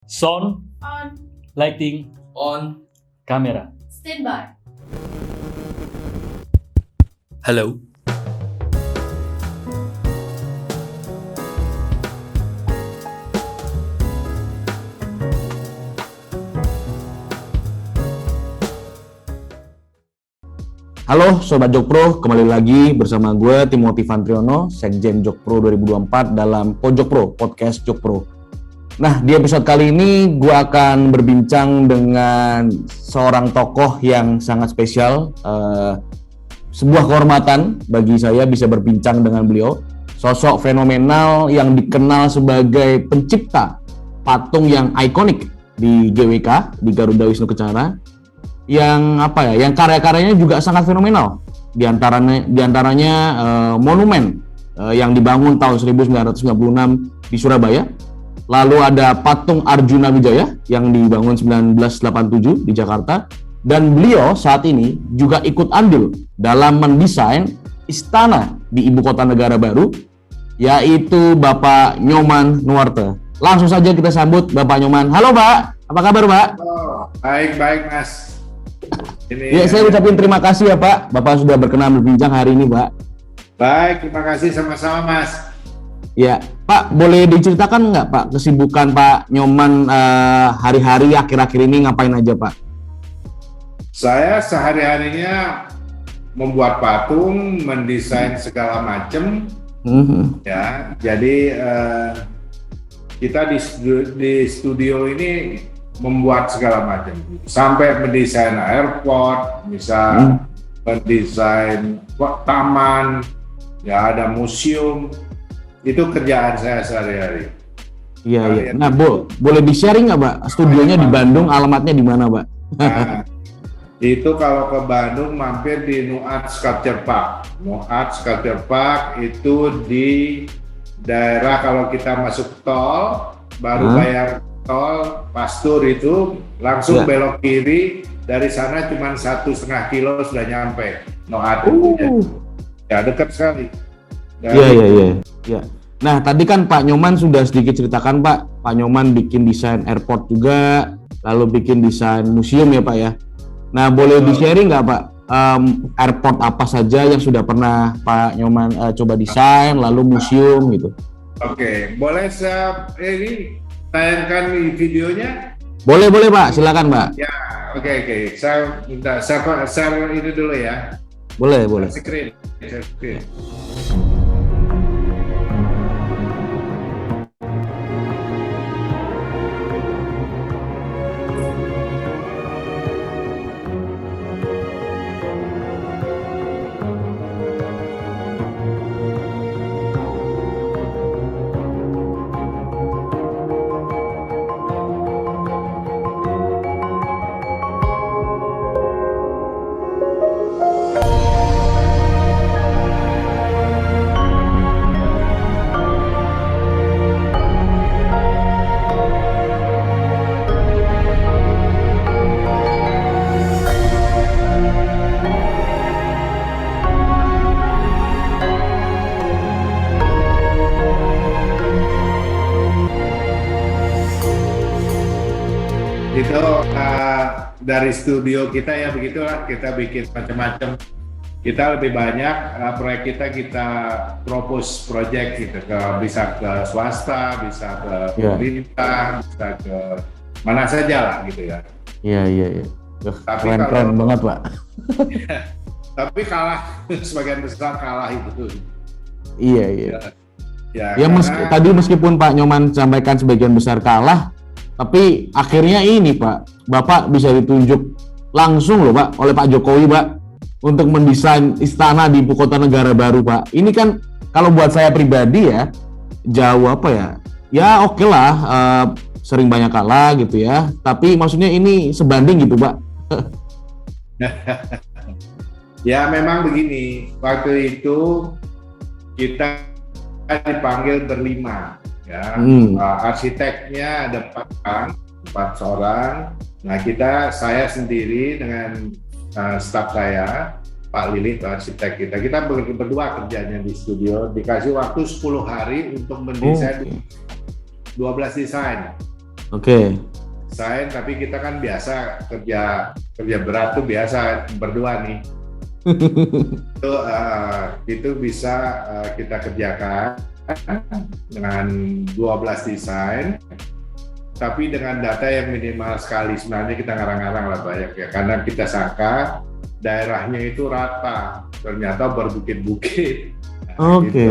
Sound, On. lighting, On. kamera. Stand by. Halo. Halo Sobat Jokpro, kembali lagi bersama gue Timothy Vantriono, Sekjen Jokpro 2024 dalam Pojok Pro, Podcast Jokpro. Nah, di episode kali ini gue akan berbincang dengan seorang tokoh yang sangat spesial. Sebuah kehormatan bagi saya bisa berbincang dengan beliau. Sosok fenomenal yang dikenal sebagai pencipta patung yang ikonik di GWK, di Garuda Wisnu Kencana. Yang karya-karyanya juga sangat fenomenal. Di antaranya monumen yang dibangun tahun 1996 di Surabaya. Lalu ada patung Arjuna Wijaya yang dibangun 1987 di Jakarta. Dan beliau saat ini juga ikut andil dalam mendesain istana di ibu kota negara baru, yaitu Bapak Nyoman Nuarte. Langsung saja kita sambut Bapak Nyoman. Halo Pak, apa kabar Pak? Oh, baik Mas. Saya ucapin terima kasih ya Pak, Bapak sudah berkenan berbincang hari ini Pak. Baik, terima kasih sama-sama Mas. Ya, Pak, boleh diceritakan nggak Pak kesibukan Pak Nyoman hari-hari akhir-akhir ini ngapain aja Pak? Saya sehari-harinya membuat patung, mendesain segala macam. Ya, jadi kita di studio ini membuat segala macam, sampai mendesain airport, bisa mendesain taman, ya ada museum. Itu kerjaan saya sehari-hari. Iya. Nah, boleh di-sharing nggak Pak? Studionya di Bandung, alamatnya di mana Pak? Nah, itu kalau ke Bandung mampir di Nuart Sculpture Park. Nuart Sculpture Park itu di daerah kalau kita masuk tol, baru bayar tol Pastur itu langsung belok kiri, dari sana cuma 1,5 kilo sudah nyampe Nuart itu ya dekat sekali. Iya. Nah, tadi kan Pak Nyoman sudah sedikit ceritakan Pak Nyoman bikin desain airport juga, lalu bikin desain museum ya Pak ya. Nah, boleh di-sharing nggak Pak, airport apa saja yang sudah pernah Pak Nyoman coba desain, lalu museum gitu? Oke, boleh saya ini tayangkan videonya? Boleh Pak, silakan Pak. Ya, oke. Saya minta share ini dulu ya. Boleh. Screen. Itu dari studio kita ya, begitulah kita bikin macam-macam. Kita lebih banyak proyek kita propose project gitu, bisa ke swasta, bisa ke pemerintah, bisa ke mana saja lah gitu ya. Iya. Tapi keren banget Pak. Tapi kalah, sebagian besar kalah itu. Iya. Ya, Tadi meskipun Pak Nyoman sampaikan sebagian besar kalah, tapi akhirnya ini Pak, Bapak bisa ditunjuk langsung loh Pak oleh Pak Jokowi Pak untuk mendesain istana di ibu kota negara baru Pak. Ini kan kalau buat saya pribadi ya, jauh ya oke lah, sering banyak kalah gitu ya, tapi maksudnya ini sebanding gitu Pak. Ya memang begini, waktu itu kita dipanggil berlima. Ya, arsiteknya ada 4 orang. Nah, saya sendiri dengan staf saya, Pak Lili, arsitek kita berdua kerjanya di studio, dikasih waktu 10 hari untuk mendesain 12 desain. Oke. Desain, tapi kita kan biasa kerja berat tuh biasa berdua nih. Itu bisa kita kerjakan dengan 12 desain, tapi dengan data yang minimal sekali. Sebenarnya kita ngarang-ngarang lah banyak ya, karena kita sangka daerahnya itu rata, ternyata berbukit-bukit. Oke.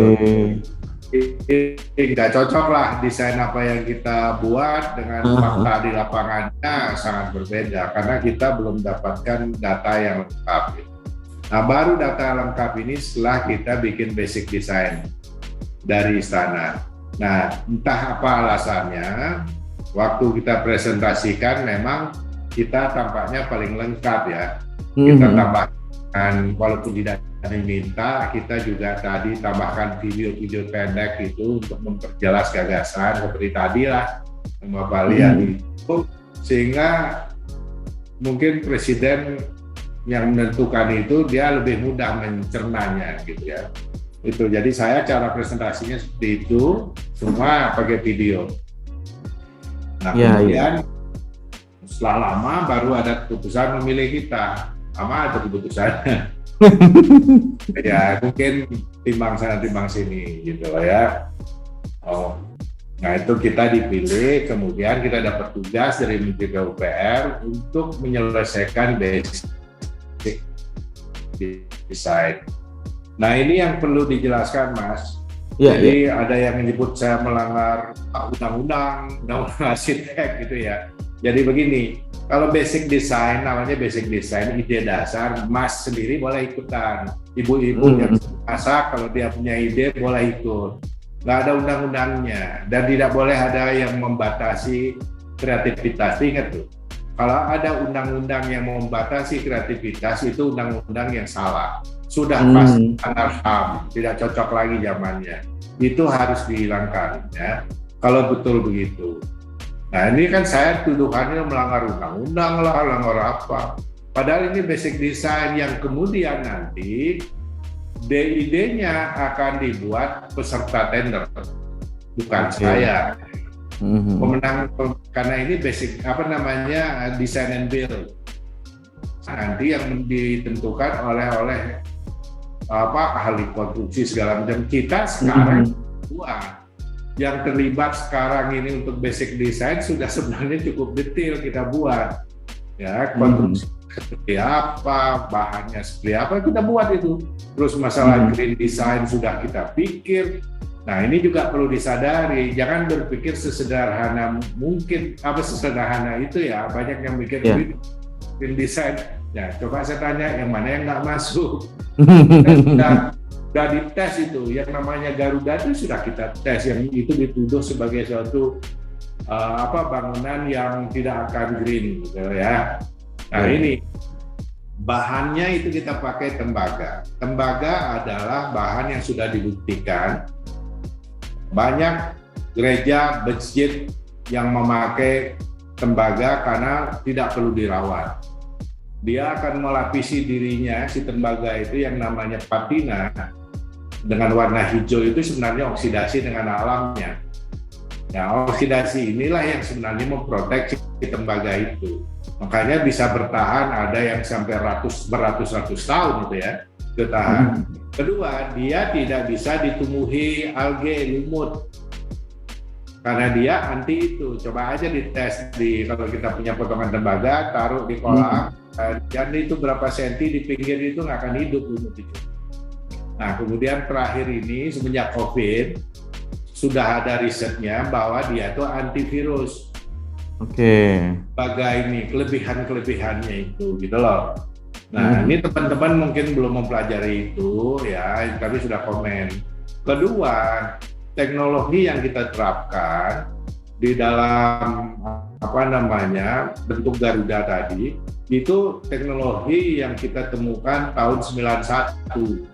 Nggak cocok lah desain apa yang kita buat dengan fakta di lapangannya sangat berbeda, karena kita belum dapatkan data yang lengkap. Nah, baru data lengkap ini setelah kita bikin basic design dari istana. Nah, entah apa alasannya, waktu kita presentasikan memang kita tampaknya paling lengkap ya. Kita tambahkan, walaupun tidak diminta, kita juga tadi tambahkan video-video pendek itu untuk memperjelas gagasan seperti tadi lah sama Pak Lian itu, sehingga mungkin presiden yang menentukan itu dia lebih mudah mencernanya gitu ya. Itu jadi saya cara presentasinya seperti itu, semua pakai video. Nah, kemudian setelah lama baru ada keputusan memilih kita. Lama ada keputusannya. Ya mungkin timbang sana timbang sini gitu ya. Nah itu kita dipilih, kemudian kita dapat tugas dari Menteri PUPR untuk menyelesaikan basic design. Nah ini yang perlu dijelaskan Mas. Jadi ada yang menyebut saya melanggar undang-undang arsitek gitu ya. Jadi begini, kalau basic design, namanya basic design, ide dasar, Mas sendiri boleh ikutan. Ibu-ibu yang masak, kalau dia punya ide boleh ikut. Nggak ada undang-undangnya, dan tidak boleh ada yang membatasi kreativitas. Ingat tuh, kalau ada undang-undang yang membatasi kreativitas, itu undang-undang yang salah. Sudah pasti standar HAM, tidak cocok lagi zamannya. Itu harus dihilangkan ya, kalau betul begitu. Nah ini kan saya tuduhannya melanggar undang-undang lah, melanggar apa. Padahal ini basic design yang kemudian nanti DID-nya akan dibuat peserta tender, bukan saya. Pemenang, karena ini basic design and build. Nanti yang ditentukan oleh ahli konstruksi segala macam. Kita sekarang buat. Yang terlibat sekarang ini untuk basic design sudah sebenarnya cukup detail kita buat ya, konstruksi seperti apa, bahannya seperti apa, kita buat itu. Terus masalah green design sudah kita pikir. Nah ini juga perlu disadari, jangan berpikir sesederhana mungkin, sesederhana itu ya, banyak yang mikir green design. Ya coba saya tanya yang mana yang nggak masuk. Sudah dites itu, yang namanya Garuda itu sudah kita tes, yang itu dituduh sebagai suatu bangunan yang tidak akan green gitu ya. Nah ini bahannya itu kita pakai tembaga. Tembaga adalah bahan yang sudah dibuktikan. Banyak gereja, masjid yang memakai tembaga karena tidak perlu dirawat. Dia akan melapisi dirinya, si tembaga itu yang namanya patina, dengan warna hijau itu sebenarnya oksidasi dengan alamnya. Nah, oksidasi inilah yang sebenarnya memproteksi tembaga itu. Makanya bisa bertahan, ada yang sampai beratus-ratus tahun itu ya, bertahan. Kedua, dia tidak bisa ditumbuhi alge, lumut. Karena dia anti itu. Coba aja dites kalau kita punya potongan tembaga, taruh di kolam, dan itu berapa senti di pinggir itu nggak akan hidup lumut itu. Nah, kemudian terakhir ini semenjak COVID sudah ada risetnya bahwa dia itu antivirus. Tembaga ini kelebihannya itu gitu loh. Nah, ini teman-teman mungkin belum mempelajari itu ya, tapi sudah komen. Kedua, teknologi yang kita terapkan di dalam bentuk Garuda tadi itu teknologi yang kita temukan tahun 91.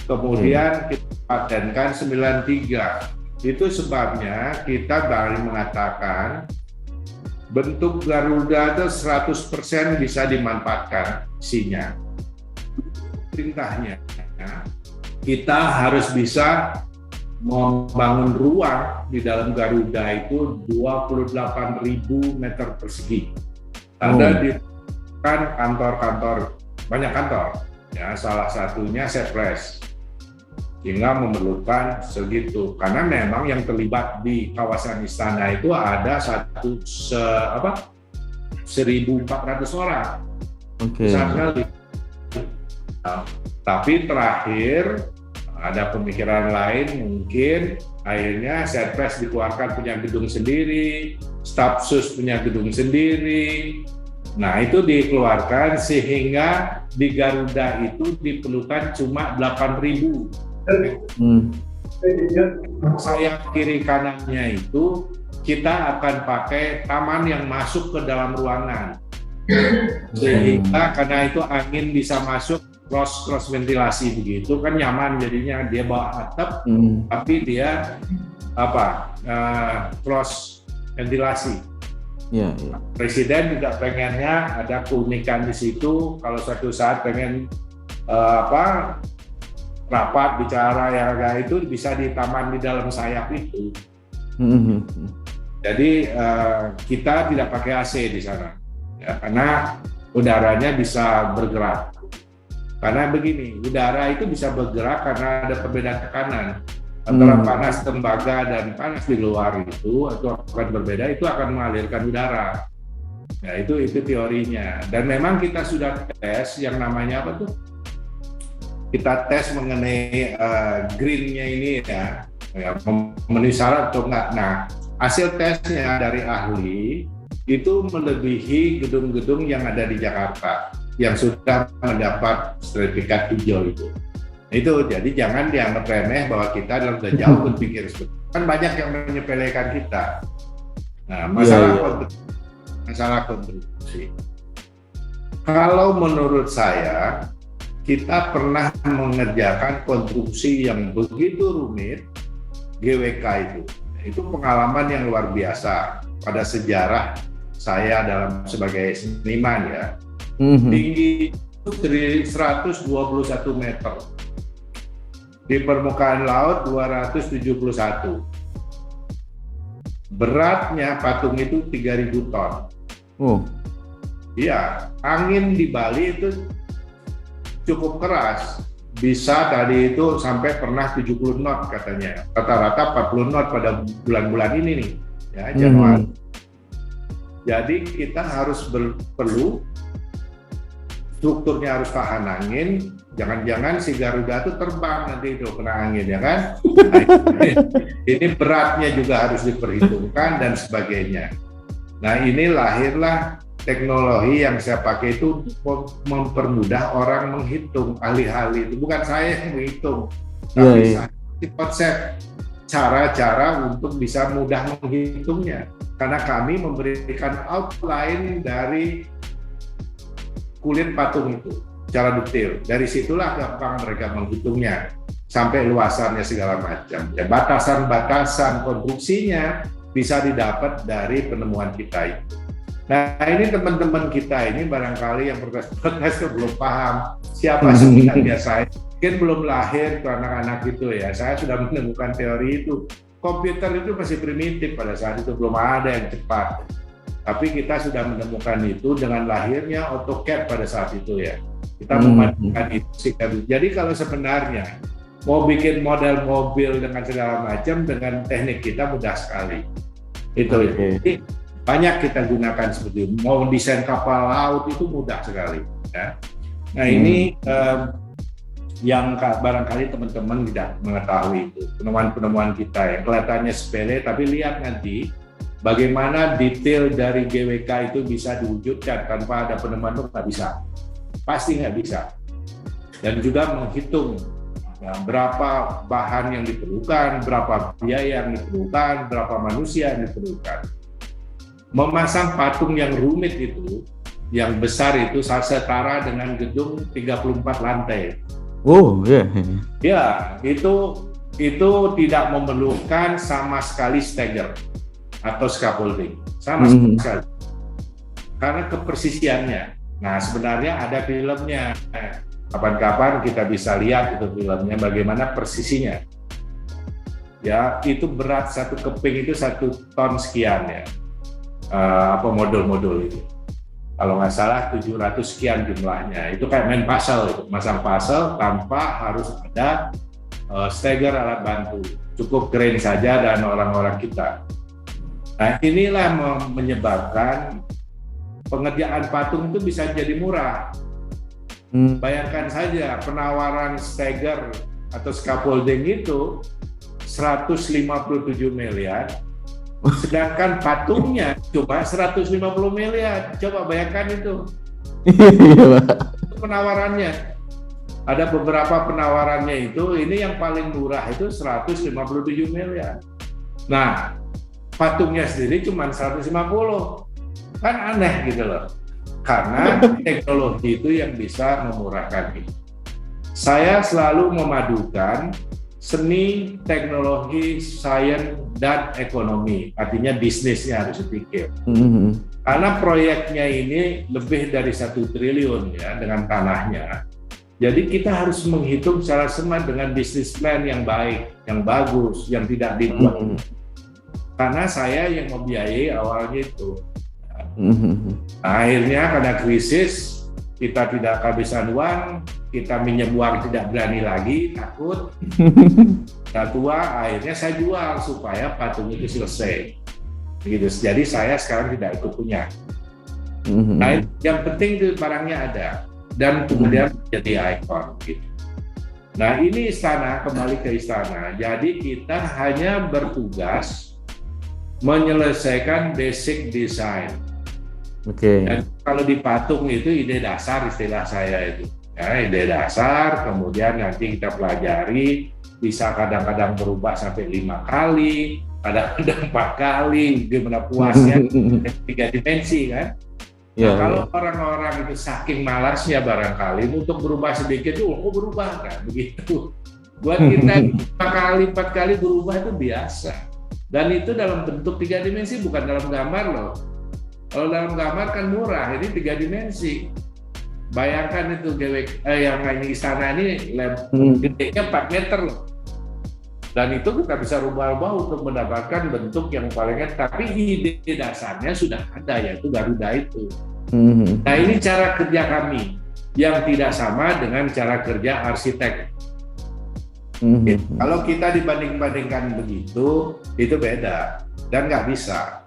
Kemudian kita patenkan 93. Itu sebabnya kita baru mengatakan bentuk Garuda itu 100% bisa dimanfaatkan isinya. Perintahnya, kita harus bisa membangun ruang di dalam Garuda itu 28.000 meter persegi. Ada di kantor-kantor, banyak kantor, ya salah satunya Setpres, sehingga memerlukan segitu. Karena memang yang terlibat di kawasan istana itu ada 1.400 orang, besar sekali. Nah, tapi terakhir ada pemikiran lain, mungkin akhirnya Setpres dikeluarkan punya gedung sendiri, Stafsus punya gedung sendiri. Nah itu dikeluarkan sehingga di Garuda itu diperlukan cuma 8.000. Sayap kiri kanannya itu kita akan pakai taman yang masuk ke dalam ruangan, sehingga karena itu angin bisa masuk cross ventilasi begitu kan nyaman, jadinya dia bawa atap tapi dia cross ventilasi. Presiden juga pengennya ada keunikan di situ, kalau suatu saat pengen rapat bicara ya itu bisa di taman di dalam sayap itu. Jadi kita tidak pakai AC di sana ya, karena udaranya bisa bergerak. Karena begini, udara itu bisa bergerak karena ada perbedaan tekanan antara panas tembaga dan panas di luar itu akan berbeda, itu akan mengalirkan udara. Nah itu teorinya. Dan memang kita sudah tes yang namanya apa tuh? Kita tes mengenai greennya ini ya memenuhi syarat atau enggak. Nah hasil tesnya dari ahli itu melebihi gedung-gedung yang ada di Jakarta yang sudah mendapat sertifikat hijau itu. Jadi jangan dianggap remeh bahwa kita dalam jauh berpikir seperti itu. Kan banyak yang menyepelekan kita. Nah, masalah kontribusi. Kalau menurut saya, kita pernah mengerjakan konstruksi yang begitu rumit, GWK itu. Itu pengalaman yang luar biasa pada sejarah saya sebagai seniman ya. Tinggi itu 121 meter, di permukaan laut 271, beratnya patung itu 3.000 ton. Iya, angin di Bali itu cukup keras, bisa tadi itu sampai pernah 70 knot katanya, rata-rata 40 knot pada bulan-bulan ini nih ya, Januari. Jadi kita harus perlu strukturnya harus tahan angin, jangan-jangan si Garuda itu terbang nanti itu kena angin ya kan. Nah, ini beratnya juga harus diperhitungkan dan sebagainya. Nah ini lahirlah teknologi yang saya pakai itu mempermudah orang menghitung, ahli-ahli itu bukan saya yang menghitung, tapi konsep cara-cara untuk bisa mudah menghitungnya, karena kami memberikan outline dari kulit patung itu secara detail. Dari situlah gampang mereka menghitungnya sampai luasannya segala macam. Ya, batasan-batasan konstruksinya bisa didapat dari penemuan kita itu. Nah ini teman-teman kita ini barangkali yang protes belum paham siapa sebenarnya saya. Mungkin belum lahir ke anak-anak itu ya. Saya sudah menemukan teori itu. Komputer itu masih primitif pada saat itu, belum ada yang cepat. Tapi kita sudah menemukan itu dengan lahirnya AutoCAD pada saat itu ya. Kita memadukan itu. Jadi kalau sebenarnya mau bikin model mobil dengan segala macam dengan teknik kita mudah sekali. Itu. Jadi banyak kita gunakan seperti itu. Mau desain kapal laut itu mudah sekali. Ya. Nah ini yang barangkali teman-teman tidak mengetahui itu. Penemuan-penemuan kita yang kelihatannya sepele, tapi lihat nanti bagaimana detail dari GWK itu bisa diwujudkan tanpa ada penemuan itu nggak bisa, pasti nggak bisa. Dan juga menghitung ya, berapa bahan yang diperlukan, berapa biaya yang diperlukan, berapa manusia yang diperlukan. Memasang patung yang rumit itu, yang besar itu setara dengan gedung 34 lantai. Ya, itu tidak memerlukan sama sekali stagger atau scaffolding, sama sekali, karena kepresisiannya. Nah sebenarnya ada filmnya, kapan-kapan kita bisa lihat itu filmnya bagaimana persisinya. ya itu berat satu keping itu 1 ton sekian ya, modul-modul itu. Kalau nggak salah 700 sekian jumlahnya. Itu kayak main puzzle, itu masang puzzle tanpa harus ada steger alat bantu. Cukup crane saja dan orang-orang kita. Nah inilah menyebabkan pengerjaan patung itu bisa jadi murah. Bayangkan saja penawaran steger atau scaffolding itu 157 miliar. Sedangkan patungnya cuma 150 miliar. Coba bayangkan itu. Penawarannya. Ada beberapa penawarannya itu, ini yang paling murah itu 157 miliar. Nah, patungnya sendiri cuma 150. Kan aneh gitu loh. Karena teknologi itu yang bisa memurahkan itu. Saya selalu memadukan seni, teknologi, sains, dan ekonomi. Artinya bisnisnya harus dipikir. Karena proyeknya ini lebih dari 1 triliun ya dengan tanahnya. Jadi kita harus menghitung secara smart dengan bisnis plan yang baik, yang bagus, yang tidak dibuat. Karena saya yang membiayai awalnya itu. Akhirnya karena krisis, kita tidak kehabisan uang, kita minjem uang tidak berani lagi, takut. Sudah tua, akhirnya saya jual supaya patung itu selesai. Begitu. Jadi saya sekarang tidak ikut punya. Nah, yang penting itu barangnya ada dan kemudian jadi ikon. Gitu. Nah, ini istana, kembali ke istana. Jadi kita hanya bertugas menyelesaikan basic design. Dan kalau di patung itu ide dasar, istilah saya itu. Ya, ide dasar, kemudian nanti kita pelajari, bisa kadang-kadang berubah sampai 5 kali, kadang-kadang 4 kali, gimana puasnya 3 dimensi kan. Nah, kalau orang-orang itu saking malasnya barangkali untuk berubah sedikit, kok berubah kan begitu. Buat kita 5 kali, 4 kali berubah itu biasa. Dan itu dalam bentuk 3 dimensi, bukan dalam gambar loh. Kalau dalam gambar kan murah, ini 3 dimensi. Bayangkan itu yang ini istana ini gedenya 4 meter loh. Dan itu kita bisa rubah-rubah untuk mendapatkan bentuk yang paling tapi ide dasarnya sudah ada, yaitu Garuda itu. Nah ini cara kerja kami yang tidak sama dengan cara kerja arsitek. Kalau kita dibanding-bandingkan begitu, itu beda dan nggak bisa.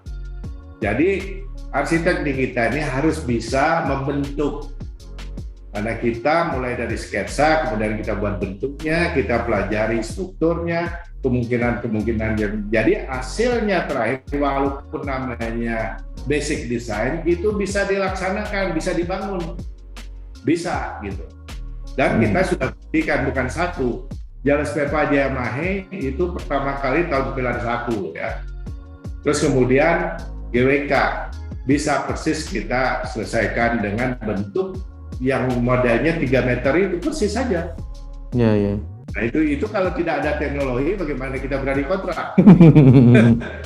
Jadi arsitek di kita ini harus bisa membentuk. Karena kita mulai dari sketsa, kemudian kita buat bentuknya, kita pelajari strukturnya, kemungkinan-kemungkinan yang jadi hasilnya terakhir, walaupun namanya basic design, itu bisa dilaksanakan, bisa dibangun, bisa gitu. Dan kita sudah buktikan bukan satu. Jalan Stepa Jayamahe itu pertama kali tahun 91 ya. Terus kemudian GWK bisa persis kita selesaikan dengan bentuk yang modelnya 3 meter itu persis saja. Iya. Nah itu kalau tidak ada teknologi, bagaimana kita berani kontrak?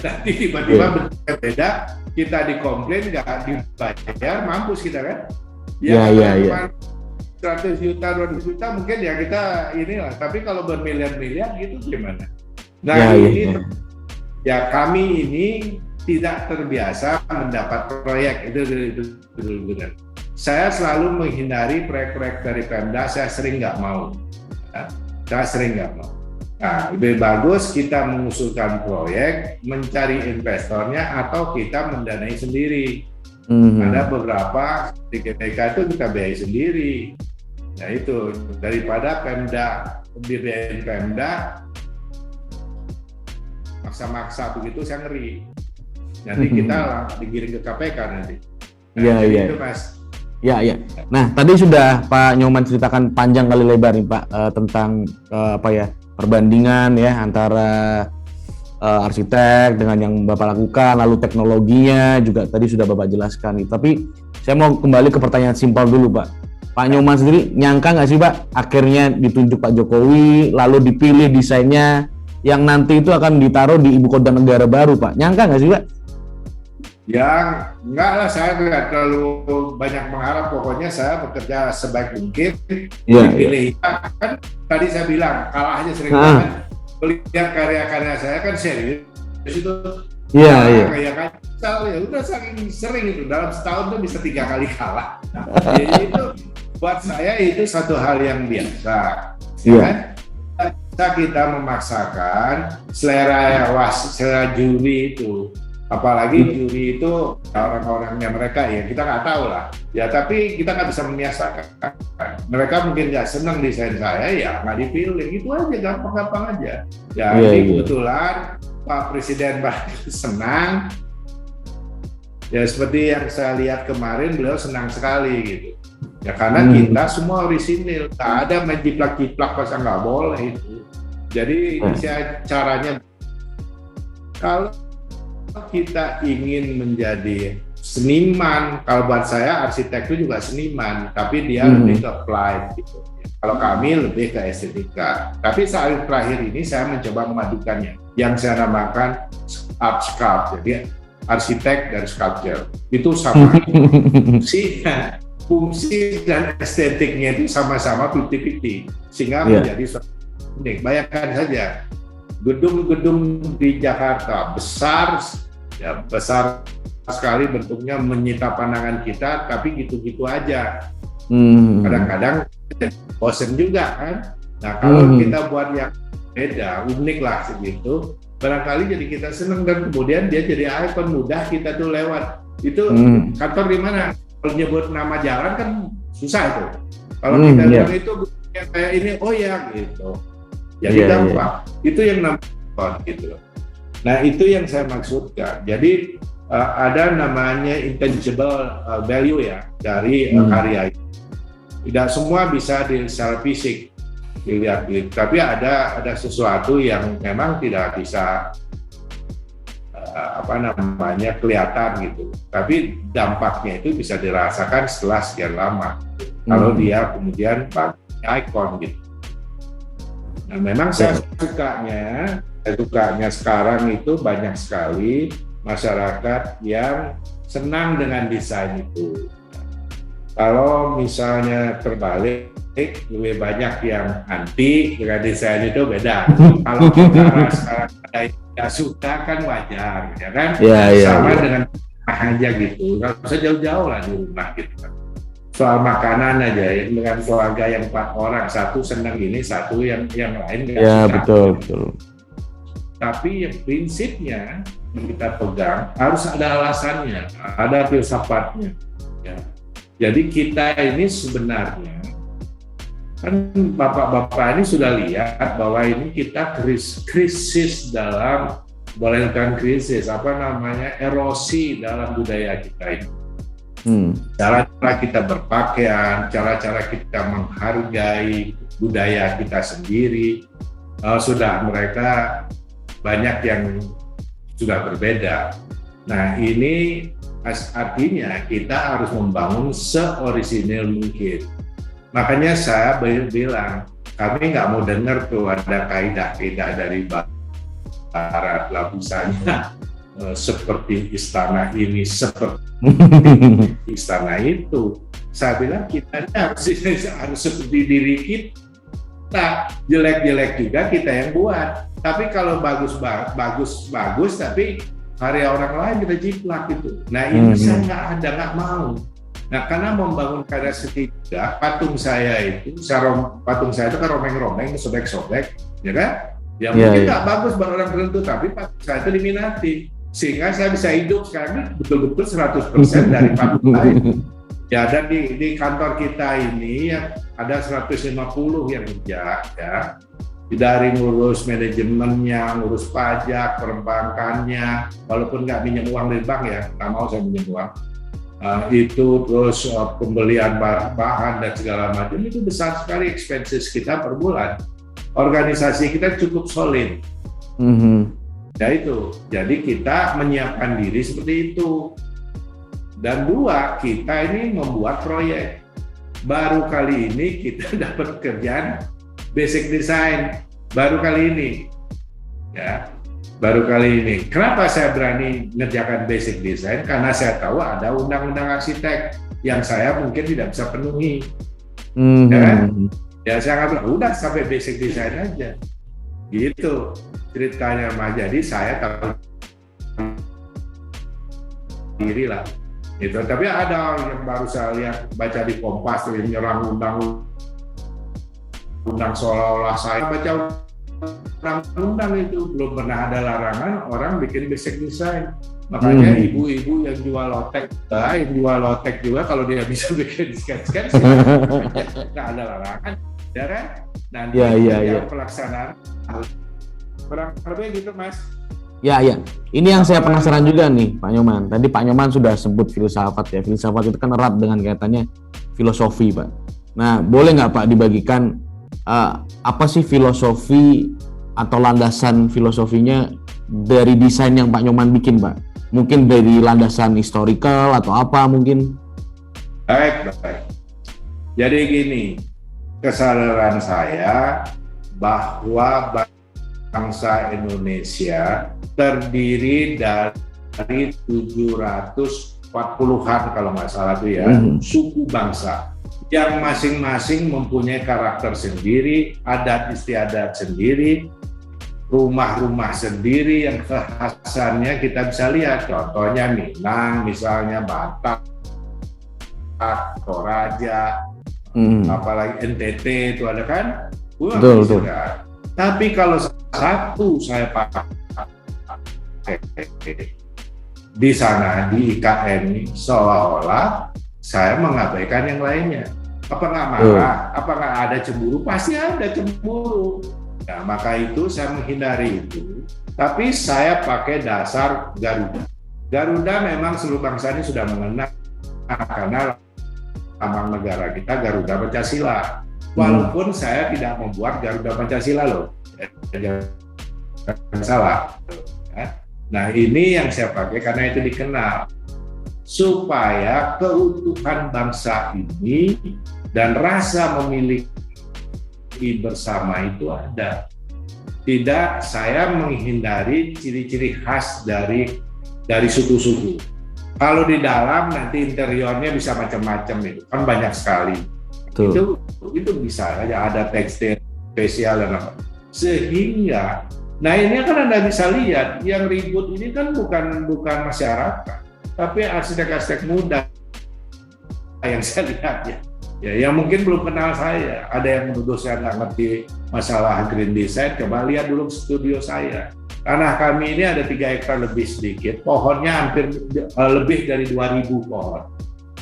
Nanti tiba-tiba bentuknya beda, kita dikomplain nggak dibayar, mampus kita kan? Iya. 100 juta, 200 juta mungkin ya kita inilah. Tapi kalau bermiliar-miliar gitu gimana? Nah ya kami ini tidak terbiasa mendapat proyek itu benar. Saya selalu menghindari proyek-proyek dari Pemda, saya sering nggak mau. Nah, lebih bagus kita mengusulkan proyek, mencari investornya, atau kita mendanai sendiri. Ada beberapa di GPK itu kita biayai sendiri. Nah itu, daripada Pemda, biayain Pemda, maksa-maksa begitu saya ngeri. Nanti kita digiring ke KPK nanti. Nah, itu Mas. Ya. Nah, tadi sudah Pak Nyoman ceritakan panjang kali lebar nih Pak tentang perbandingan ya antara arsitek dengan yang Bapak lakukan, lalu teknologinya juga tadi sudah Bapak jelaskan. Tapi saya mau kembali ke pertanyaan simpel dulu Pak. Pak Nyoman sendiri nyangka nggak sih Pak akhirnya ditunjuk Pak Jokowi, lalu dipilih desainnya yang nanti itu akan ditaruh di ibu kota negara baru Pak? Nyangka nggak sih Pak? Ya enggak lah, saya nggak terlalu banyak mengharap, pokoknya saya bekerja sebaik mungkin. Dipilih kan tadi saya bilang kalah aja sering banget. melihat karya-karya saya kan serius itu. Iya. Kayak kacau ya udah saking sering itu dalam setahun tuh bisa 3 kali kalah. Jadi itu buat saya itu satu hal yang biasa. Iya. Kan? Kita memaksakan selera juri itu, apalagi juri itu orang-orangnya mereka ya kita nggak tahu lah. Ya tapi kita nggak bisa membiasakan. Mereka mungkin nggak senang desain saya ya nggak dipilih, itu aja gampang-gampang aja. Ya kebetulan Pak Presiden senang. Ya seperti yang saya lihat kemarin beliau senang sekali gitu. Ya karena kita semua orisinil, tak ada main jiplak-jiplak pas nggak boleh itu. Jadi ini caranya kalau kita ingin menjadi seniman, kalau buat saya arsitek itu juga seniman, tapi dia lebih ke applied gitu. Kalau kami lebih ke estetika. Tapi saat terakhir ini saya mencoba memadukannya, yang saya namakan art sculpt, jadi arsitek dan sculpture itu sama. Fungsi dan estetiknya itu sama-sama 50-50 sehingga menjadi unik. Bayangkan saja gedung-gedung di Jakarta besar sekali bentuknya menyita pandangan kita, tapi gitu-gitu aja. Kadang-kadang bosen juga kan. Nah kalau kita buat yang beda, unik lah segitu, barangkali jadi kita senang dan kemudian dia jadi ikon mudah kita tuh lewat. Itu kantor di mana? Kalau nyebut nama jalan kan susah itu. Kalau kita bilang itu kayak ini, oh ya gitu. Jadi gampang. Itu yang namanya gitu. Nah itu yang saya maksudkan. Jadi ada namanya intangible value ya dari karya itu. Tidak semua bisa secara fisik dilihat, tapi ada sesuatu yang memang tidak bisa kelihatan gitu, tapi dampaknya itu bisa dirasakan setelah sekian lama kalau dia kemudian ikon gitu. Nah memang saya sukanya sekarang itu banyak sekali masyarakat yang senang dengan desain itu. Kalau misalnya terbalik, lebih banyak yang anti dengan desain itu beda. Kalau sekarang ada yang tidak suka kan wajar, ya kan? Sama dengan aja gitu, nggak usah jauh-jauh lah di rumah gitu kan. Soal makanan aja ya, dengan keluarga yang 4 orang, satu senang ini, satu yang lain nggak suka. Ya betul. Tapi yang prinsipnya yang kita pegang harus ada alasannya, ada filsafatnya. Ya. Jadi kita ini sebenarnya kan bapak-bapak ini sudah lihat bahwa ini kita krisis dalam, boleh bukan krisis, erosi dalam budaya kita ini. Cara-cara kita berpakaian, cara-cara kita menghargai budaya kita sendiri, sudah mereka banyak yang sudah berbeda. Nah ini artinya kita harus membangun seorisinil mungkin. Makanya saya bilang, kami nggak mau dengar tuh ada kaidah-kaidah dari barat lah misalnya seperti istana ini, seperti istana itu. Saya bilang kita harus seperti diri kita, jelek-jelek juga kita yang buat. Tapi kalau bagus, tapi karya orang lain kita jiplak gitu. Nah ini saya nggak mau. Nah karena membangun karya seni juga, patung saya itu kan romeng-romeng, sobek-sobek, ya kan? Ya mungkin nggak bagus buat orang tertentu, tapi patung saya itu diminati. Sehingga saya bisa hidup sekarang betul-betul 100% dari patung lain. Ya dan di kantor kita ini ya, ada 150 yang kerja ya. Dari ngurus manajemennya, ngurus pajak, perbankannya, walaupun nggak minjem uang dari bank ya, nggak mau saya minjem uang. Itu terus pembelian bahan dan segala macam, itu besar sekali expenses kita per bulan. Organisasi kita cukup solid. Ya itu, jadi kita menyiapkan diri seperti itu. Dan 2, kita ini membuat proyek. Baru kali ini kita dapat kerjaan basic design, baru kali ini. Ya. Baru kali ini. Kenapa saya berani ngerjakan basic design? Karena saya tahu ada undang-undang arsitek yang saya mungkin tidak bisa penuhi. Ya, saya nggak bilang, udah sampai basic design aja. Gitu ceritanya Mas. Jadi saya tahu diri lah. Gitu. Tapi ada yang baru saya lihat baca di Kompas yang nyerang undang-undang seolah-olah saya baca undang-undang itu belum pernah ada larangan orang bikin basic design. Makanya ibu-ibu yang jual lotek juga kalau dia bisa bikin sketch nggak ada larangan, ya kan? Nanti pelaksanaan kurang lebih gitu Mas. Ya. Ini yang saya penasaran juga nih Pak Nyoman. Tadi Pak Nyoman sudah sebut filsafat ya. Filsafat itu kan erat dengan kaitannya filosofi Pak. Nah boleh nggak Pak dibagikan apa sih filosofi atau landasan filosofinya dari desain yang Pak Nyoman bikin Pak? Mungkin dari landasan historical atau apa mungkin? Baik. Jadi gini, kesadaran saya bahwa bangsa Indonesia terdiri dari 740-an kalau nggak salah itu ya, suku bangsa yang masing-masing mempunyai karakter sendiri, adat istiadat sendiri, rumah-rumah sendiri yang kekhasannya kita bisa lihat. Contohnya Minang, misalnya Batak, Toraja, apalagi NTT itu ada kan? Betul. Tapi kalau satu saya pakai di sana di IKN seolah-olah saya mengabaikan yang lainnya. Apa nggak marah? Apa nggak ada cemburu? Pasti ada cemburu. Nah, maka itu saya menghindari itu. Tapi saya pakai dasar Garuda. Garuda memang seluruh bangsa ini sudah mengenal karena lambang negara kita Garuda Pancasila. Walaupun saya tidak membuat Garuda Pancasila loh. Jangan salah. Nah, ini yang saya pakai karena itu dikenal. Supaya keutuhan bangsa ini dan rasa memiliki bersama itu ada. Tidak, saya menghindari ciri-ciri khas dari suku-suku. Kalau di dalam nanti interiornya bisa macam-macam itu kan banyak sekali. Itu bisa aja ada tekstil spesial dan apa. Sehingga, nah ini kan Anda bisa lihat yang ribut ini kan bukan masyarakat, tapi arsitek-arsitek muda yang saya lihat ya. Ya, yang mungkin belum kenal saya, ada yang menuduh saya nggak ngerti masalah green design. Coba lihat dulu studio saya. Tanah kami ini ada 3 hektar lebih sedikit, pohonnya hampir lebih dari 2.000 pohon.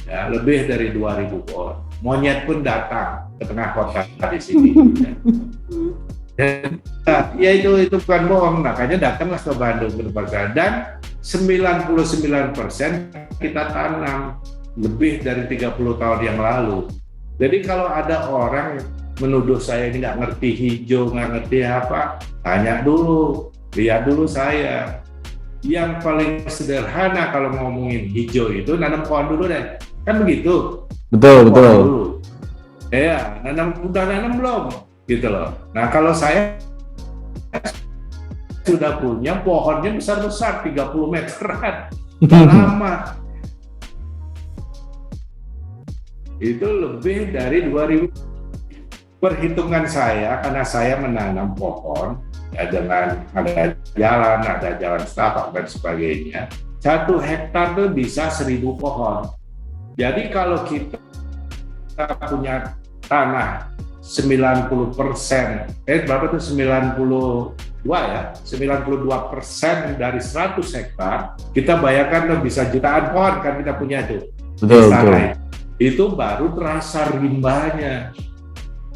Ya, lebih dari 2.000 pohon. Monyet pun datang ke tengah kota di sini. Ya itu bukan bohong, makanya datanglah ke Bandung ke tempat saya. Dan 99% kita tanam lebih dari 30 tahun yang lalu. Jadi kalau ada orang menuduh saya ini nggak ngerti hijau, nggak ngerti apa, tanya dulu, lihat dulu saya. Yang paling sederhana kalau ngomongin hijau itu nanam pohon dulu deh, kan begitu? Betul. Dulu. Ya, udah nanam belum? Gitu loh. Nah kalau saya sudah punya pohonnya besar-besar, 30 meteran, lama. Itu lebih dari 2.000. Perhitungan saya, karena saya menanam pohon, ya dengan ada jalan setapak dan sebagainya, 1 hektar itu bisa 1.000 pohon. Jadi kalau kita punya tanah 90%, berapa itu 92 ya, 92% dari 100 hektar, kita bayangkan tuh bisa jutaan pohon kan kita punya itu. Betul. Itu baru terasa rimbanya.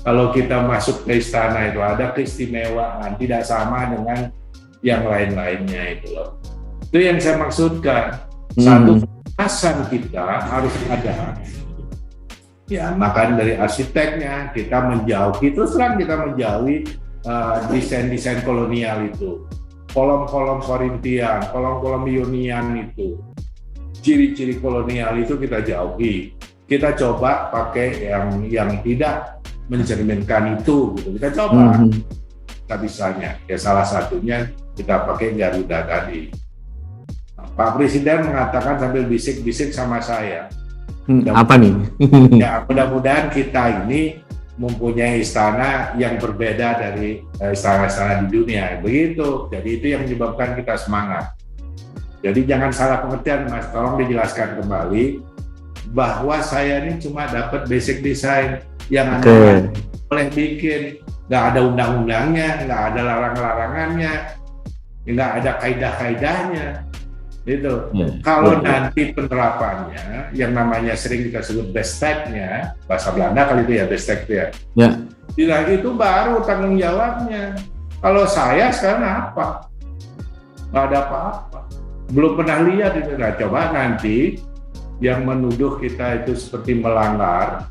Kalau kita masuk ke istana itu ada keistimewaan, tidak sama dengan yang lain-lainnya itu loh. Itu yang saya maksudkan. Satu kemasan kita harus ada. Ya, maka dari arsiteknya kita menjauhi, terus terang kita menjauhi desain-desain kolonial itu. Kolom-kolom Korintian, kolom-kolom Ionian itu. Ciri-ciri kolonial itu kita jauhi. Kita coba pakai yang tidak mencerminkan itu gitu. Kita coba kita bisanya. Ya salah satunya kita pakai Garuda tadi. Pak Presiden mengatakan sambil bisik-bisik sama saya. Apa nih? Ya mudah-mudahan kita ini mempunyai istana yang berbeda dari istana-istana di dunia. Begitu. Jadi itu yang menyebabkan kita semangat. Jadi jangan salah pengertian, Mas. Tolong dijelaskan kembali bahwa saya ini cuma dapat basic design yang Anda boleh bikin. Nggak ada undang-undangnya, nggak ada larang-larangannya, nggak ada kaidah-kaidahnya. Gitu. Kalau nanti penerapannya, yang namanya sering kita sebut besteknya, bahasa Belanda kali itu ya bestek itu ya. Bila itu baru tanggung jawabnya. Kalau saya sekarang apa? Nggak ada apa-apa. Belum pernah lihat itu. Nah, coba nanti yang menuduh kita itu seperti melanggar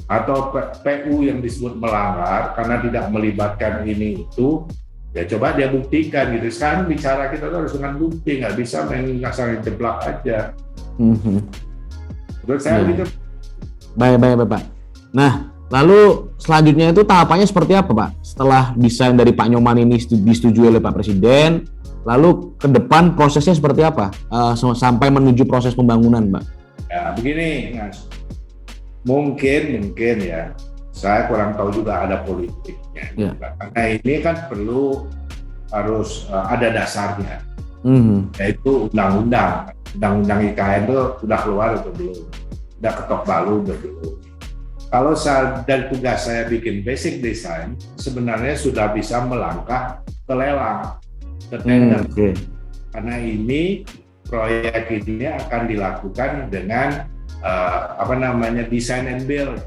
atau PU yang disebut melanggar karena tidak melibatkan ini itu. Ya coba dia buktikan gitu. Sekarang bicara kita tuh harus dengan bukti, nggak bisa main ngasal jeblak aja. Menurut saya gitu. Baik Pak. Nah, lalu selanjutnya itu tahapannya seperti apa Pak? Setelah desain dari Pak Nyoman ini disetujui oleh Pak Presiden, lalu ke depan prosesnya seperti apa? Sampai menuju proses pembangunan Pak? Ya begini Mas. Mungkin ya. Saya kurang tahu juga ada politiknya, karena ini kan harus ada dasarnya, yaitu undang-undang IKN itu sudah keluar atau belum, sudah ketok palu atau belum. Kalau dari tugas saya bikin basic design, sebenarnya sudah bisa melangkah ke lelang, ke tender, karena ini proyek ini akan dilakukan dengan design and build.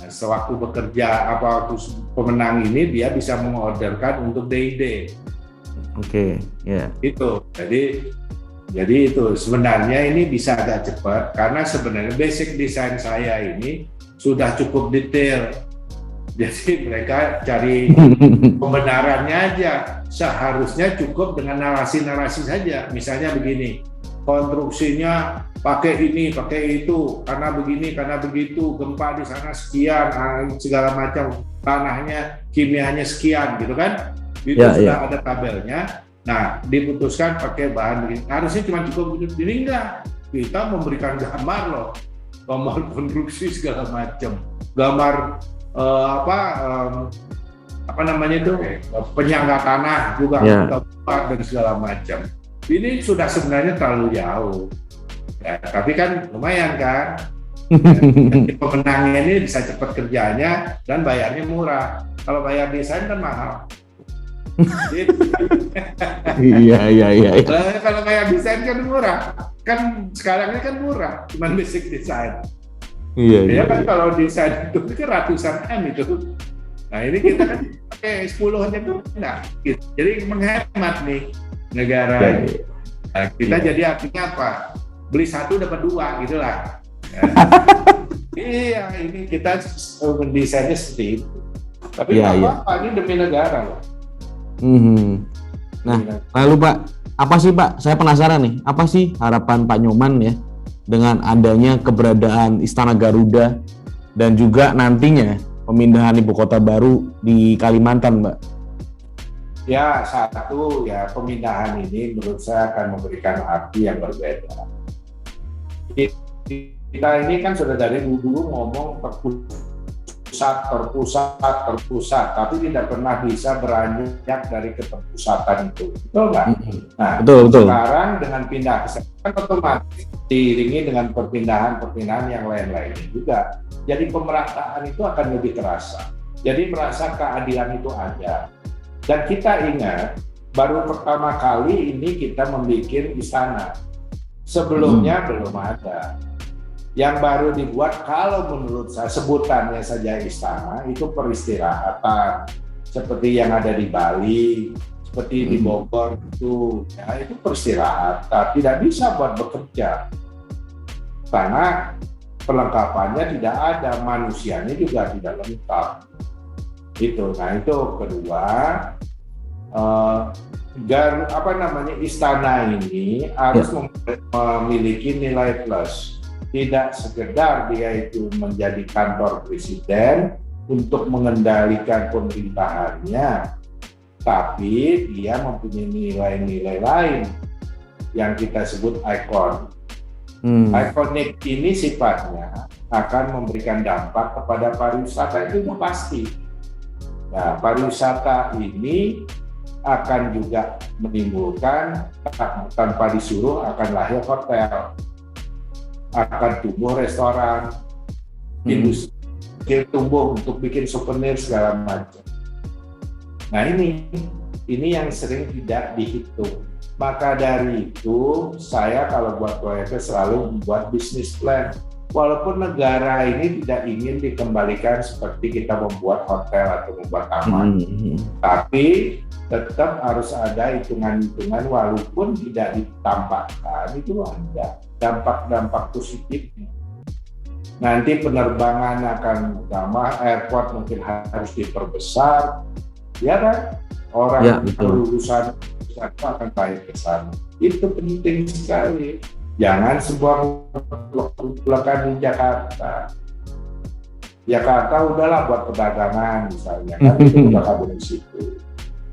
Nah, sewaktu bekerja waktu pemenang ini dia bisa mengorderkan untuk DID. Itu. Jadi itu sebenarnya ini bisa agak cepat karena sebenarnya basic design saya ini sudah cukup detail. Jadi mereka cari pembenarannya aja. Seharusnya cukup dengan narasi-narasi saja. Misalnya begini, konstruksinya pakai ini, pakai itu, karena begini, karena begitu, gempa di sana sekian, segala macam, tanahnya, kimianya sekian, gitu kan? Itu sudah ada tabelnya. Nah, diputuskan pakai bahan begini. Harusnya cuma cukup begini, enggak. Kita memberikan gambar loh, gambar konstruksi segala macam, gambar penyangga tanah juga, dan segala macam. Ini sudah sebenarnya terlalu jauh. Ya, tapi kan lumayan kan, pemenangnya ini bisa cepat kerjanya dan bayarnya murah. Kalau bayar desain kan mahal. Iya. Kalau bayar desain kan murah. Kan sekarang ini kan murah, cuma basic desain. Iya. Kan kalau desain itu kan ratusan M itu. Nah ini kita kan pakai 10 aja tuh enggak. Jadi menghemat nih negara. Nah, kita jadi artinya apa? Beli satu dapat dua gitulah. Iya, ini kita mendesainnya seperti itu. Tapi apa-apa, ini demi negara loh. Nah, lalu Pak, apa sih Pak? Saya penasaran nih, apa sih harapan Pak Nyoman ya dengan adanya keberadaan Istana Garuda dan juga nantinya pemindahan ibu kota baru di Kalimantan, Mbak? Ya, satu ya pemindahan ini menurut saya akan memberikan arti yang berbeda. Kita ini kan sudah dari dulu ngomong terpusat, tapi tidak pernah bisa beranjak dari keterpusatan itu, betul nggak? Nah, betul. Sekarang dengan pindah ke sana kan otomatis diiringi dengan perpindahan yang lain-lainnya juga. Jadi pemerataan itu akan lebih terasa. Jadi merasa keadilan itu ada. Dan kita ingat, baru pertama kali ini kita membuat istana. Sebelumnya belum ada. Yang baru dibuat, kalau menurut saya sebutannya saja istana, itu peristirahatan. Seperti yang ada di Bali, seperti di Bogor itu peristirahatan. Tidak bisa buat bekerja. Karena perlengkapannya tidak ada, manusianya juga tidak lengkap. Nah itu kedua, istana ini harus memiliki nilai plus, tidak sekedar dia itu menjadi kantor presiden untuk mengendalikan pemerintahannya, tapi dia mempunyai nilai-nilai lain yang kita sebut ikon. Iconic ini sifatnya akan memberikan dampak kepada pariwisata, itu sudah pasti. Nah, pariwisata ini akan juga menimbulkan, tanpa disuruh, akan lahir hotel, akan tumbuh restoran, industri tumbuh untuk bikin souvenir segala macam. Nah, ini yang sering tidak dihitung. Maka dari itu, saya kalau buat proyeknya selalu membuat bisnis plan. Walaupun negara ini tidak ingin dikembalikan seperti kita membuat hotel atau membuat taman, tapi tetap harus ada hitungan-hitungan walaupun tidak ditampakkan, itu ada dampak-dampak positifnya. Nanti penerbangan akan utama, airport mungkin harus diperbesar, ya kan? Orang berurusan akan baik ke sana. Itu penting sekali. Jangan sebuah lekan di Jakarta. Jakarta udahlah buat perdagangan misalnya, kan itu udah kabur di situ.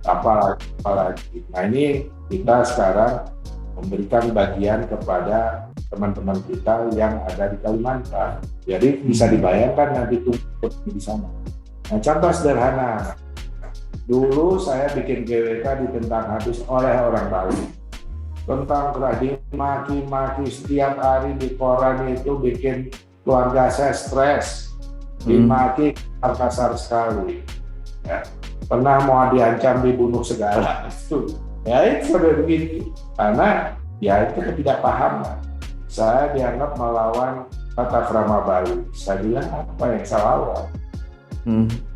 Apalagi. Nah, ini kita sekarang memberikan bagian kepada teman-teman kita yang ada di Kalimantan. Jadi bisa dibayangkan nanti tumbuh di sana. Nah, contoh sederhana. Dulu saya bikin GWK ditentang habis oleh orang Bali. Tentang maki-maki setiap hari di koran itu bikin keluarga saya stres. Dimaki kasar sekali. Ya. Pernah mau diancam dibunuh segala itu. Ya itu sudah begitu. Karena ya itu ketidakpahaman. Saya dianggap melawan tata krama Bali. Saya bilang apa yang saya lawan?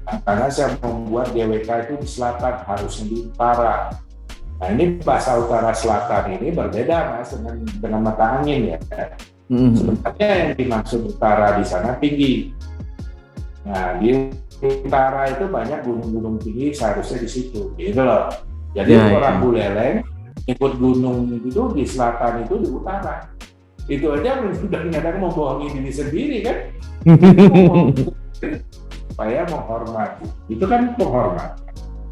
Nah, karena saya membuat GWK itu di selatan, harusnya di utara. Nah, ini bahasa utara selatan ini berbeda Mas dengan mata angin ya. Sebenarnya yang dimaksud utara di sana tinggi. Nah, di utara itu banyak gunung-gunung tinggi, seharusnya di situ, gitu loh. Jadi orang Buleleng ikut gunung itu di selatan itu di utara. Itu aja sudah kadang membohongi diri sendiri kan. Supaya menghormati. Itu kan penghormatan.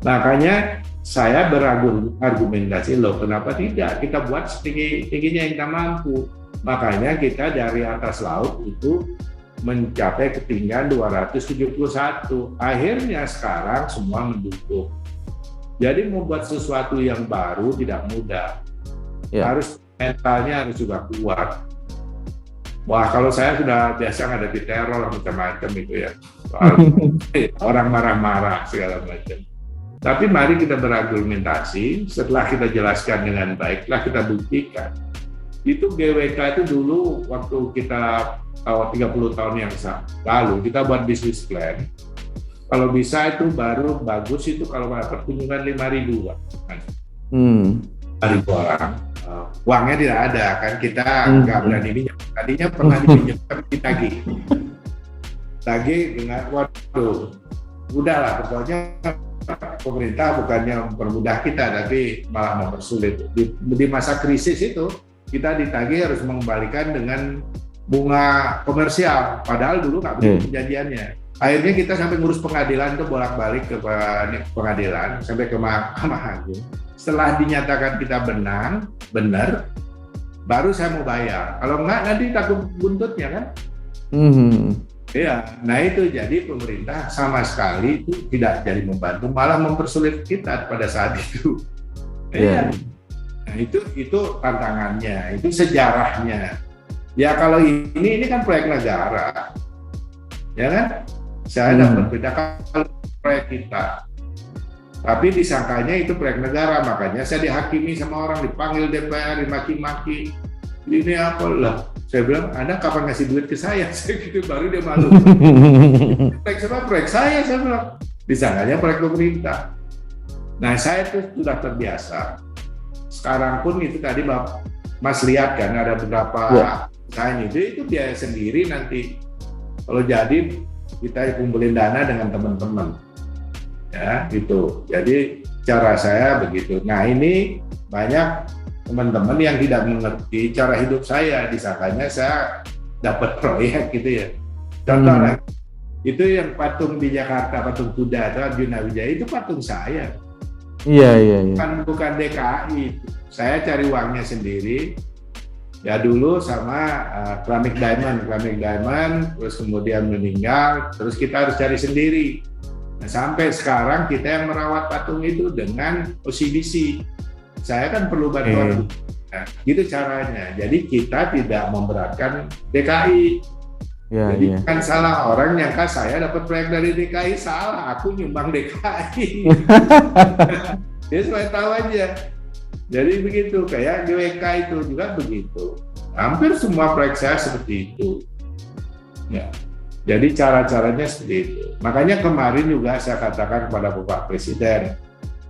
Makanya saya berargumentasi loh, kenapa tidak kita buat setinggi-tingginya yang kita mampu. Makanya kita dari atas laut itu mencapai ketinggian 271. Akhirnya sekarang semua mendukung. Jadi membuat sesuatu yang baru tidak mudah. Harus mentalnya harus juga kuat. Wah, kalau saya sudah biasa ngadepi teror macam-macam itu ya. Orang marah-marah segala macam. Tapi mari kita berargumentasi, setelah kita jelaskan dengan baik, setelah kita buktikan. Itu GWK itu dulu waktu kita 30 tahun yang lalu, kita buat bisnis plan. Kalau bisa itu baru bagus itu kalau dapat kunjungan 5.000 kan. 5.000 orang. Uangnya tidak ada kan, kita nggak berani minjem. Tadinya pernah dipinjamkan ditagih. Tagih dengan waduh, udahlah pokoknya pemerintah bukannya mempermudah kita, tapi malah mempersulit. Di masa krisis itu kita ditagih harus mengembalikan dengan bunga komersial, padahal dulu nggak begitu perjanjiannya. Akhirnya kita sampai ngurus pengadilan tuh bolak-balik ke pengadilan sampai ke Mahkamah Agung. Setelah dinyatakan kita benar, baru saya mau bayar. Kalau enggak nanti takut buntutnya kan. Iya, nah itu jadi pemerintah sama sekali itu tidak jadi membantu, malah mempersulit kita pada saat itu. Iya. Nah, itu tantangannya, itu sejarahnya. Ya kalau ini kan proyek negara, ya kan? Saya dapat beda kalau proyek kita, tapi disangkanya itu proyek negara, makanya saya dihakimi sama orang, dipanggil DPR, dimaki-maki. Ini apa lah? Saya bilang, Anda kapan ngasih duit ke saya? Saya gitu, baru dia malu. Proyek saya bilang. Disangkanya proyek pemerintah. Nah, saya itu sudah terbiasa. Sekarang pun itu tadi Mas lihat kan ada beberapa usaha itu biaya sendiri nanti. Kalau jadi kita kumpulin dana dengan teman-teman. Ya, gitu. Jadi cara saya begitu. Nah, ini banyak teman-teman yang tidak mengerti cara hidup saya, disangkanya saya dapat proyek gitu ya. Contoh lagi, itu yang patung di Jakarta, patung kuda atau Arjuna Wijaya itu patung saya. Iya. Bukan DKI. Saya cari uangnya sendiri. Ya dulu sama Keramik Diamond, terus kemudian meninggal, terus kita harus cari sendiri. Nah, sampai sekarang kita yang merawat patung itu dengan OCBC. Saya kan perlu bantuan. Nah, gitu caranya. Jadi kita tidak memberatkan DKI. Ya, Jadi kan salah orang nyangka saya dapat proyek dari DKI, salah. Aku nyumbang DKI. Jadi supaya tahu aja. Jadi begitu, kayak GWK itu juga begitu. Hampir semua proyek saya seperti itu. Ya. Jadi cara-caranya seperti itu. Makanya kemarin juga saya katakan kepada Bapak Presiden,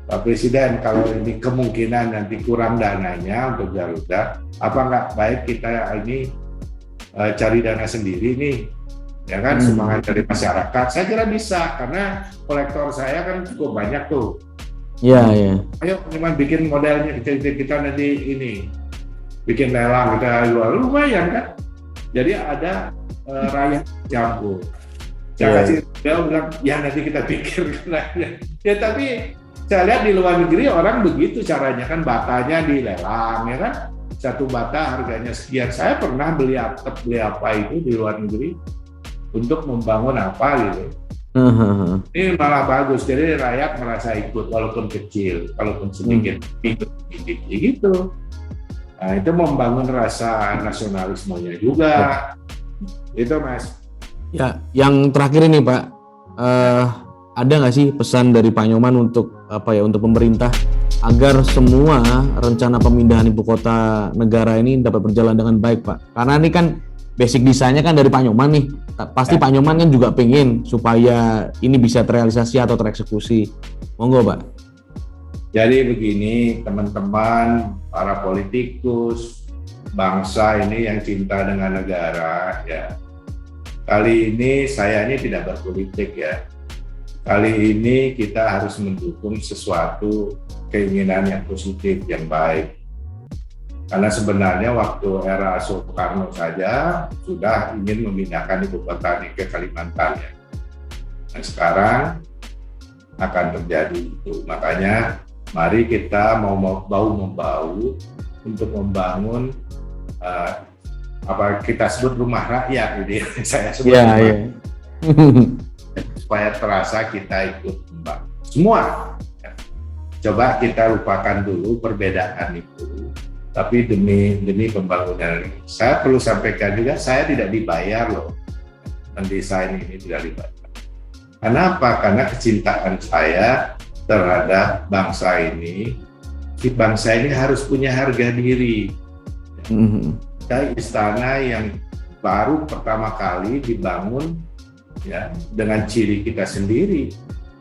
Pak Presiden, kalau ini kemungkinan nanti kurang dananya untuk Garuda, apa nggak baik kita ini cari dana sendiri nih? Ya kan, semangat dari masyarakat. Saya kira bisa, karena kolektor saya kan cukup banyak tuh. Iya, iya. Ayo cuma bikin modelnya kita nanti ini bikin lelang, kita jual, lumayan kan. Jadi ada rakyat campur. Saya kasih dia bilang ya nanti kita pikir. Ya tapi saya lihat di luar negeri orang begitu caranya kan, batanya dilelang ya kan. Satu bata harganya sekian. Saya pernah beli apa itu di luar negeri untuk membangun apa gitu. Ini malah bagus, jadi rakyat merasa ikut walaupun kecil, walaupun sedikit, ikut gitu. Nah, itu membangun rasa nasionalismenya juga. Itu Mas. Ya, yang terakhir ini Pak, ada nggak sih pesan dari Pak Nyoman untuk untuk pemerintah agar semua rencana pemindahan ibu kota negara ini dapat berjalan dengan baik Pak? Karena ini kan basic desainnya kan dari Pak Nyoman nih. Pasti Pak Nyoman kan juga pengen supaya ini bisa terrealisasi atau tereksekusi. Monggo Pak. Jadi begini teman-teman, para politikus, bangsa ini yang cinta dengan negara ya. Kali ini saya ini tidak berpolitik ya. Kali ini kita harus mendukung sesuatu keinginan yang positif, yang baik. Karena sebenarnya waktu era Soekarno saja sudah ingin memindahkan ibu kota ini ke Kalimantan ya. Dan sekarang akan terjadi itu. Makanya mari kita mau bahu-membahu untuk membangun apa kita sebut rumah rakyat ini. Saya sebut supaya terasa kita ikut membangun. Semua. Ya. Coba kita lupakan dulu perbedaan itu. Tapi demi pembangunan ini. Saya perlu sampaikan juga, saya tidak dibayar loh. Mendesain ini tidak dibayar. Kenapa? Karena kecintaan saya terhadap bangsa ini. Bangsa ini harus punya harga diri. Kita istana yang baru pertama kali dibangun ya dengan ciri kita sendiri.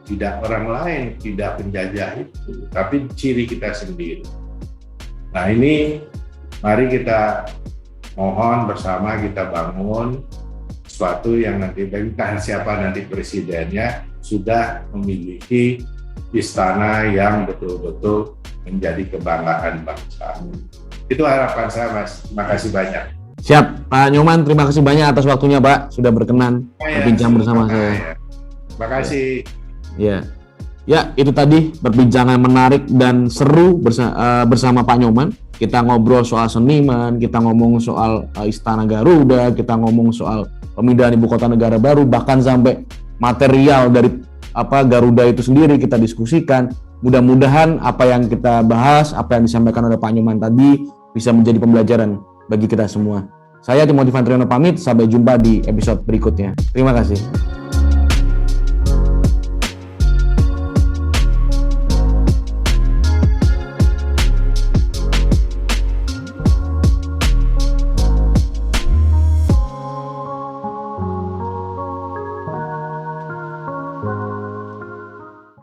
Tidak orang lain, tidak penjajah itu, tapi ciri kita sendiri. Nah ini mari kita mohon bersama kita bangun sesuatu yang nanti entah siapa nanti presidennya sudah memiliki istana yang betul-betul menjadi kebanggaan bangsa. Itu harapan saya Mas. Terima kasih banyak. Siap Pak Nyoman, terima kasih banyak atas waktunya Pak sudah berkenan berbincang bersama saya. Terima kasih. Ya, itu tadi perbincangan menarik dan seru bersama Pak Nyoman. Kita ngobrol soal seniman, kita ngomong soal Istana Garuda, kita ngomong soal pemindahan ibu kota negara baru, bahkan sampai material dari Garuda itu sendiri kita diskusikan. Mudah-mudahan apa yang kita bahas, apa yang disampaikan oleh Pak Nyoman tadi bisa menjadi pembelajaran bagi kita semua. Saya Timothy Vantriono pamit, sampai jumpa di episode berikutnya. Terima kasih.